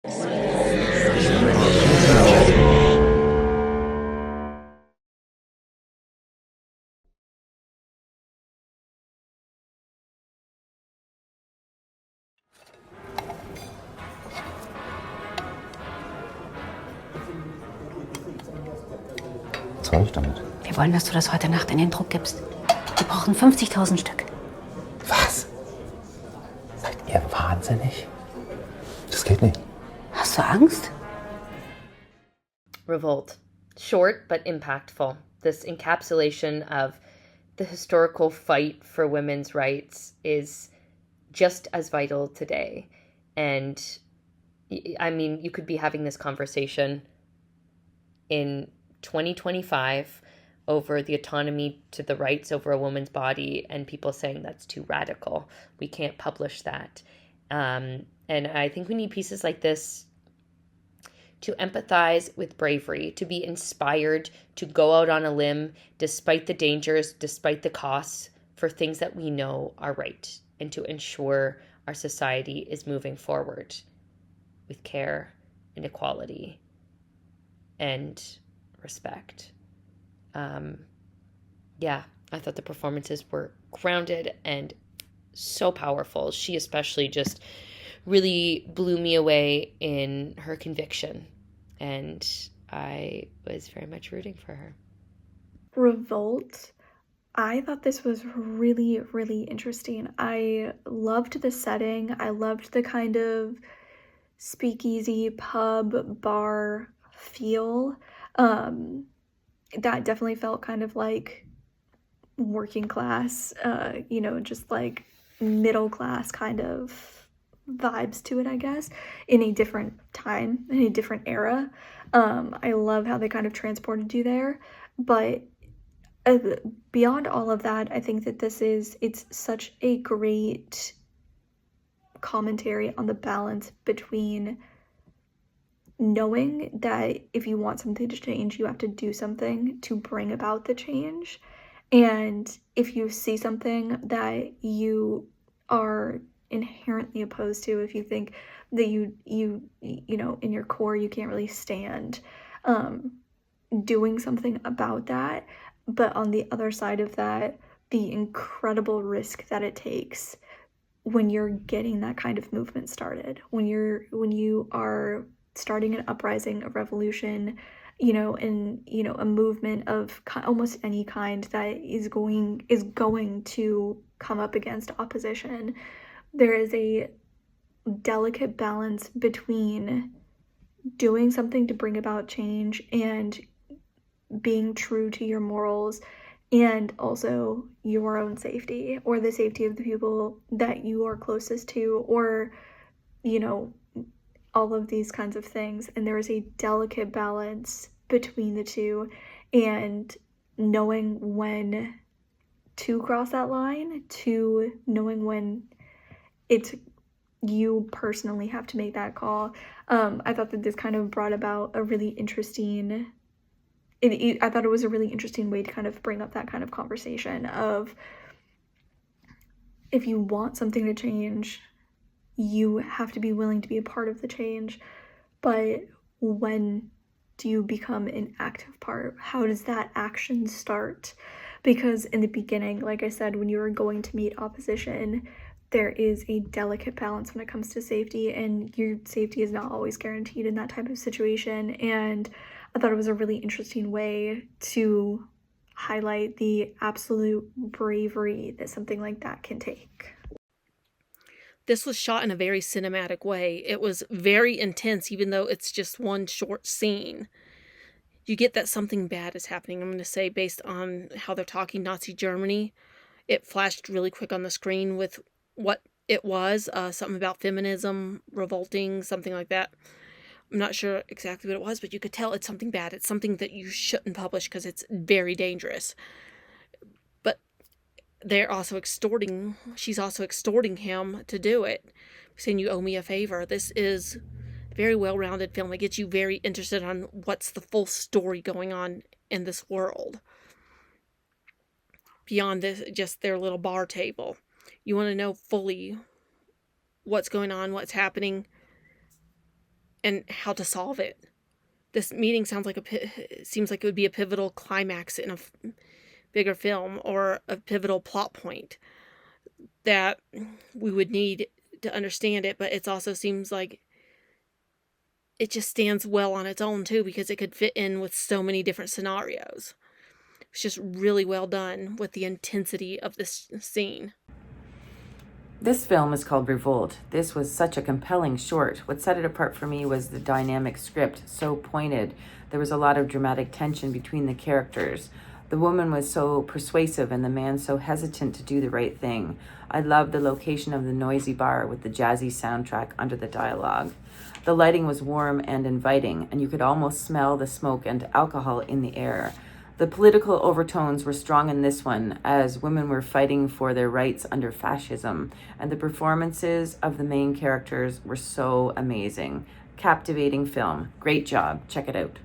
Was soll ich damit? Wir wollen, dass du das heute Nacht in den Druck gibst. Wir brauchen 50.000 Stück. Was? Seid ihr wahnsinnig? Das geht nicht. Hast du Angst? Revolt. Short but impactful. This encapsulation of the historical fight for women's rights is just as vital today. And I mean, you could be having this conversation in 2025 over the autonomy to the rights over a woman's body, and people saying that's too radical. We can't publish that. And I think we need pieces like this to empathize with bravery, to be inspired to go out on a limb despite the dangers, despite the costs, for things that we know are right, and to ensure our society is moving forward with care and equality and respect. Yeah, I thought the performances were grounded and so powerful. She especially just really blew me away in her conviction, and I was very much rooting for her. Revolt. I thought this was really, really interesting. I loved the setting. I loved the kind of speakeasy, pub, bar feel. That definitely felt kind of like working class, just like middle class kind of vibes to it, I guess, in a different time, in a different era. I love how they kind of transported you there, but beyond all of that, I think that it's such a great commentary on the balance between knowing that if you want something to change, you have to do something to bring about the change. And if you see something that you are inherently opposed to, if you think that you know, in your core, you can't really stand doing something about that. But on the other side of that, the incredible risk that it takes when you're getting that kind of movement started, when you are starting an uprising, a revolution, and a movement of almost any kind that is going to come up against opposition. There is a delicate balance between doing something to bring about change and being true to your morals, and also your own safety, or the safety of the people that you are closest to, or all of these kinds of things. And there is a delicate balance between the two, and knowing when to cross that line, to knowing when it's you personally have to make that call. I thought that this kind of brought about a really interesting I thought it was a really interesting way to kind of bring up that kind of conversation of, if you want something to change, you have to be willing to be a part of the change. But when do you become an active part? How does that action start? Because in the beginning, like I said, when you are going to meet opposition, there is a delicate balance when it comes to safety, and your safety is not always guaranteed in that type of situation. And I thought it was a really interesting way to highlight the absolute bravery that something like that can take. This was shot in a very cinematic way. It was very intense, even though it's just one short scene. You get that something bad is happening. I'm going to say, based on how they're talking Nazi Germany, it flashed really quick on the screen with what it was, something about feminism, revolting, something like that. I'm not sure exactly what it was, but you could tell it's something bad. It's something that you shouldn't publish because it's very dangerous. But they're also she's also extorting him to do it, saying, you owe me a favor. This is a very well-rounded film. It gets you very interested on what's the full story going on in this world. Beyond this, just their little bar table. You want to know fully what's going on, what's happening. and how to solve it. This meeting seems like it would be a pivotal climax in a bigger film, or a pivotal plot point that we would need to understand it. But it also seems like it just stands well on its own too, because it could fit in with so many different scenarios. It's just really well done with the intensity of this scene. This film is called Revolt. This was such a compelling short. What set it apart for me was the dynamic script, so pointed. There was a lot of dramatic tension between the characters. The woman was so persuasive and the man so hesitant to do the right thing. I loved the location of the noisy bar with the jazzy soundtrack under the dialogue. The lighting was warm and inviting, and you could almost smell the smoke and alcohol in the air. The political overtones were strong in this one, as women were fighting for their rights under fascism, and the performances of the main characters were so amazing. Captivating film. Great job. Check it out.